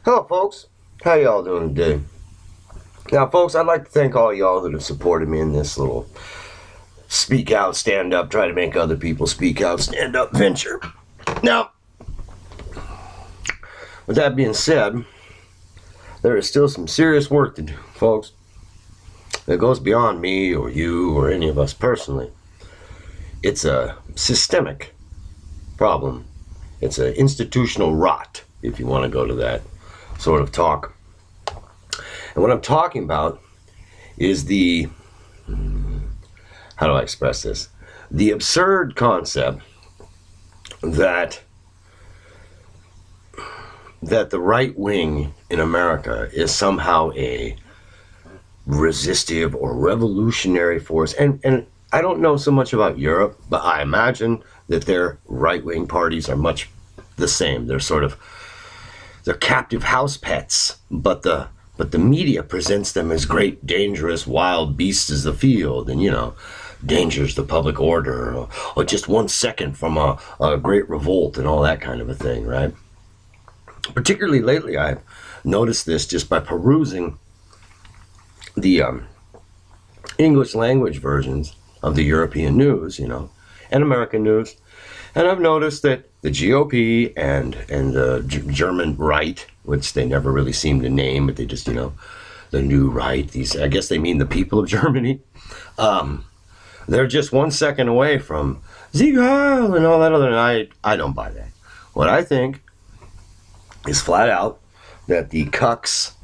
Hello, folks. How y'all doing today? Now, folks, I'd like to thank all y'all that have supported me in this little speak out, stand up, try to make other people speak out, stand up venture. Now, with that being said, there is still some serious work to do, folks. That goes beyond me or you or any of us personally. It's a systemic problem. It's an institutional rot, if you want to go to that sort of talk. And what I'm talking about is how do I express this? The absurd concept that the right wing in America is somehow a resistive or revolutionary force. And I don't know so much about Europe, but I imagine that their right-wing parties are much the same. They're captive house pets, but the media presents them as great, dangerous, wild beasts of the field, and dangers to public order, or just 1 second from a great revolt and all that kind of a thing, right? Particularly lately, I've noticed this just by perusing the English language versions of the European news, and American news. And I've noticed that the GOP and the German right, which they never really seem to name, but they just, the new right, I guess they mean the people of Germany. They're just 1 second away from Sieg Heil and all that other, and I don't buy that. What I think is flat out that the cucks,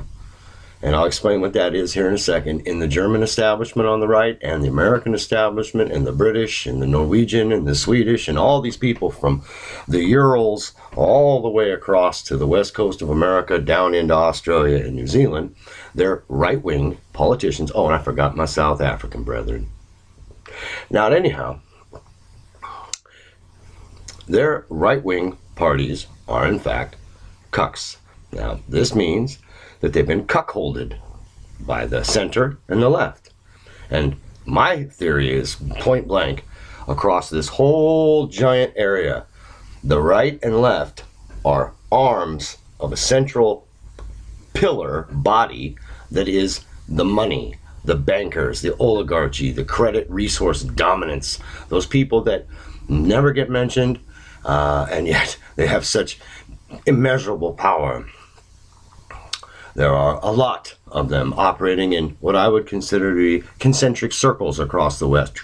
and I'll explain what that is here in a second, in the German establishment on the right and the American establishment and the British and the Norwegian and the Swedish and all these people from the Urals all the way across to the west coast of America down into Australia and New Zealand, they're right-wing politicians. Oh, and I forgot my South African brethren. Now, anyhow, their right-wing parties are in fact cucks. Now, this means that they've been cuckolded by the center and the left. And my theory is, point blank, across this whole giant area, the right and left are arms of a central pillar body that is the money, the bankers, the oligarchy, the credit resource dominance, those people that never get mentioned, and yet they have such immeasurable power. There are a lot of them operating in what I would consider to be concentric circles across the West.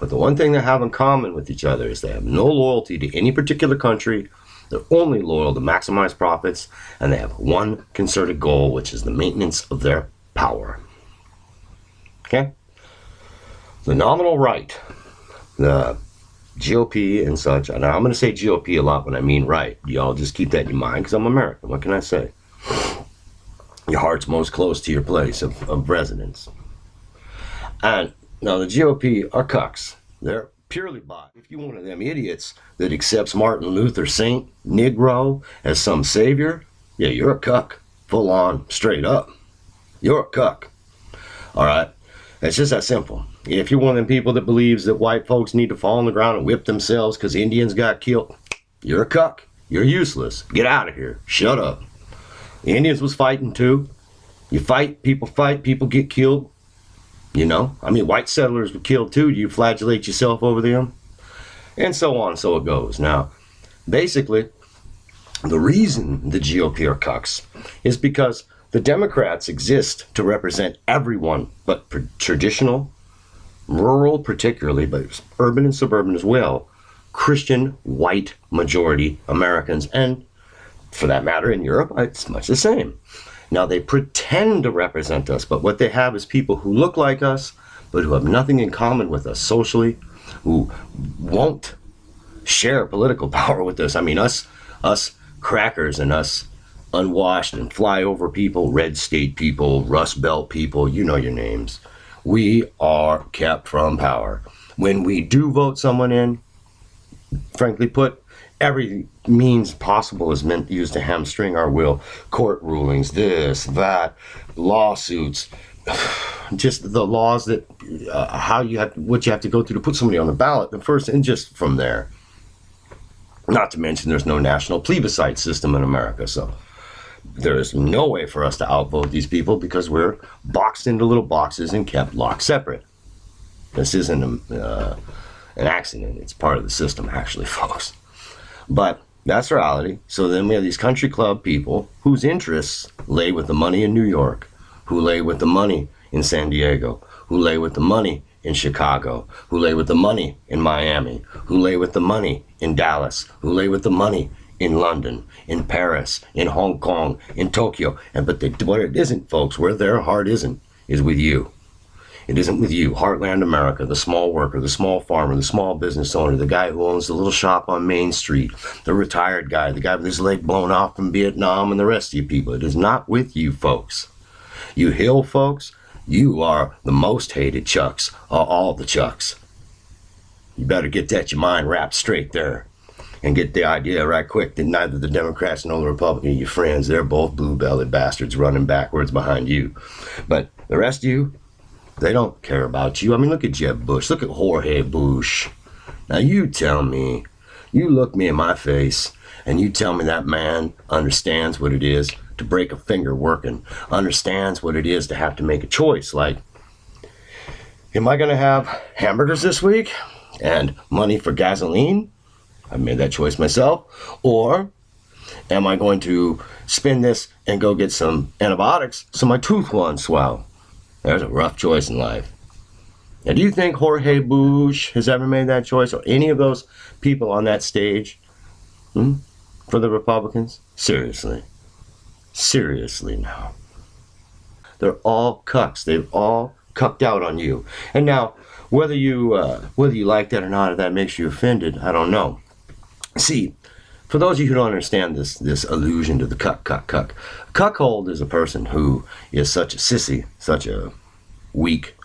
But the one thing they have in common with each other is they have no loyalty to any particular country. They're only loyal to maximize profits, and they have one concerted goal, which is the maintenance of their power. Okay? The nominal right, the GOP and such, and I'm going to say GOP a lot when I mean right. Y'all just keep that in mind, because I'm American. What can I say? Your heart's most close to your place of residence. And now the GOP are cucks. They're purely bought. If you're one of them idiots that accepts Martin Luther Saint Negro as some savior, yeah, you're a cuck. Full on, straight up. You're a cuck. All right? It's just that simple. If you're one of them people that believes that white folks need to fall on the ground and whip themselves because Indians got killed, you're a cuck. You're useless. Get out of here. Shut up. The Indians was fighting too. You fight, people get killed. White settlers were killed too. Do you flagellate yourself over them? And so on, so it goes. Now, basically, the reason the GOP are cucks is because the Democrats exist to represent everyone, but traditional, rural particularly, but urban and suburban as well, Christian white majority Americans, and for that matter in Europe, it's much the same. Now, they pretend to represent us, but what they have is people who look like us, but who have nothing in common with us socially, who won't share political power with us. I mean, us crackers and us unwashed and flyover people, red state people, Rust Belt people, you know your names. We are kept from power. When we do vote someone in, frankly put, every means possible is used to hamstring our will. Court rulings, this, that, lawsuits, just the laws that what you have to go through to put somebody on the ballot. The first, and just from there. Not to mention, there's no national plebiscite system in America. So there is no way for us to outvote these people because we're boxed into little boxes and kept locked separate. This isn't an accident. It's part of the system, actually, folks. But that's reality. So then we have these country club people whose interests lay with the money in New York, who lay with the money in San Diego, who lay with the money in Chicago, who lay with the money in Miami, who lay with the money in Dallas, who lay with the money in London, in Paris, in Hong Kong, in Tokyo. But what it isn't, folks, where their heart isn't, is with you. It isn't with you, heartland America, the small worker, the small farmer, the small business owner, the guy who owns the little shop on Main Street, the retired guy, the guy with his leg blown off from Vietnam, and the rest of you people. It is not with you, folks. You hill folks, you are the most hated Chucks of all the Chucks. You better get that your mind wrapped straight there and get the idea right quick that neither the Democrats nor the Republicans are your friends. They're both blue-bellied bastards running backwards behind you. But the rest of you, they don't care about you. I mean, look at Jeb Bush. Look at Jorge Bush. Now you tell me, you look me in my face and you tell me that man understands what it is to break a finger working, understands what it is to have to make a choice. Like, am I going to have hamburgers this week and money for gasoline? I made that choice myself. Or am I going to spend this and go get some antibiotics so my tooth won't swell? There's a rough choice in life. Now, do you think Jorge Bush has ever made that choice, or any of those people on that stage for the Republicans? Seriously. Seriously now. They're all cucks. They've all cucked out on you. And now, whether you like that or not, if that makes you offended, I don't know. See, for those of you who don't understand this allusion to the cuck. Cuckold is a person who is such a sissy, such a weak,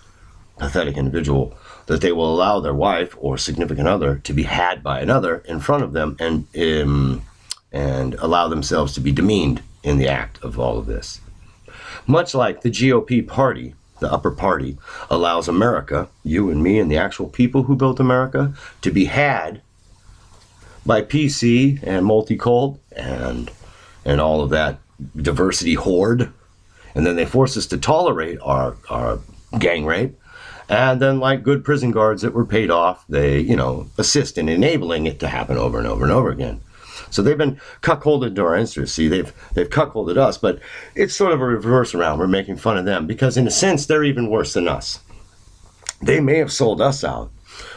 pathetic individual that they will allow their wife or significant other to be had by another in front of them and allow themselves to be demeaned in the act of all of this. Much like the GOP party, the upper party, allows America, you and me and the actual people who built America, to be had by PC and multicult and all of that diversity horde. And then they force us to tolerate our gang rape. And then, like good prison guards that were paid off, they, assist in enabling it to happen over and over and over again. So they've been cuckolded to our interests. See, they've cuckolded us, but it's sort of a reverse around. We're making fun of them because, in a sense, they're even worse than us. They may have sold us out,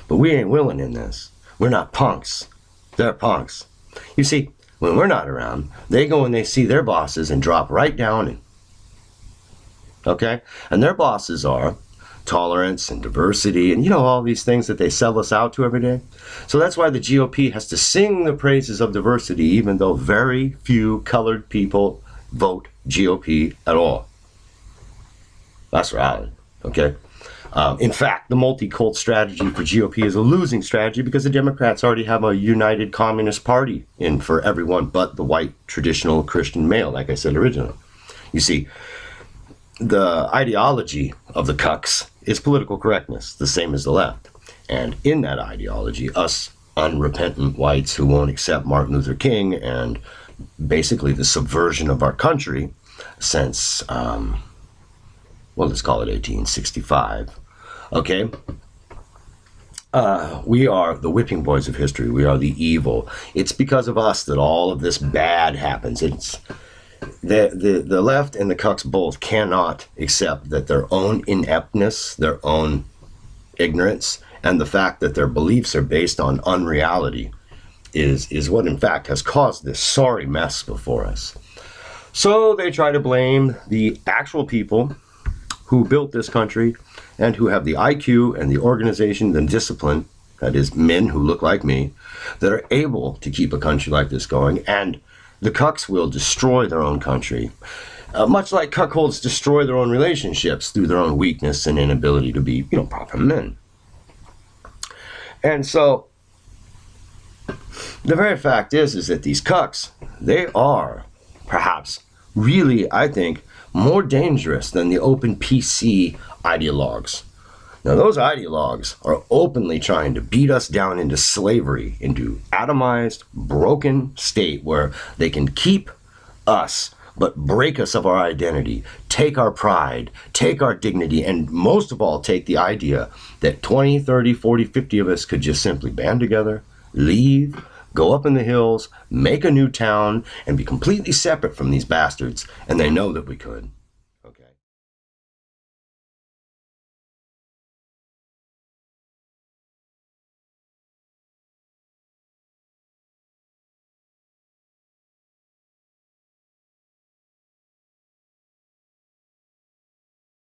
but we ain't willing in this. We're not punks. They're punks. You see, when we're not around, they go and they see their bosses and drop right down. Okay? And their bosses are tolerance and diversity and, all these things that they sell us out to every day. So that's why the GOP has to sing the praises of diversity, even though very few colored people vote GOP at all. That's reality. Okay? In fact, the multi-cult strategy for GOP is a losing strategy because the Democrats already have a united communist party in for everyone but the white traditional Christian male, like I said originally. You see, the ideology of the cucks is political correctness, the same as the left. And in that ideology, us unrepentant whites who won't accept Martin Luther King and basically the subversion of our country since, let's call it 1865. Okay? We are the whipping boys of history. We are the evil. It's because of us that all of this bad happens. It's the left and the cucks both cannot accept that their own ineptness, their own ignorance, and the fact that their beliefs are based on unreality is what in fact has caused this sorry mess before us. So they try to blame the actual people who built this country and who have the IQ and the organization and discipline, that is men who look like me, that are able to keep a country like this going. And the cucks will destroy their own country, much like cuckolds destroy their own relationships through their own weakness and inability to be, proper men. And so the very fact is that these cucks, they are perhaps really, I think, more dangerous than the open PC ideologues. Now, those ideologues are openly trying to beat us down into slavery, into atomized, broken state where they can keep us but break us of our identity, take our pride, take our dignity, and most of all, take the idea that 20, 30, 40, 50 of us could just simply band together, leave, go up in the hills, make a new town, and be completely separate from these bastards. And they know that we could.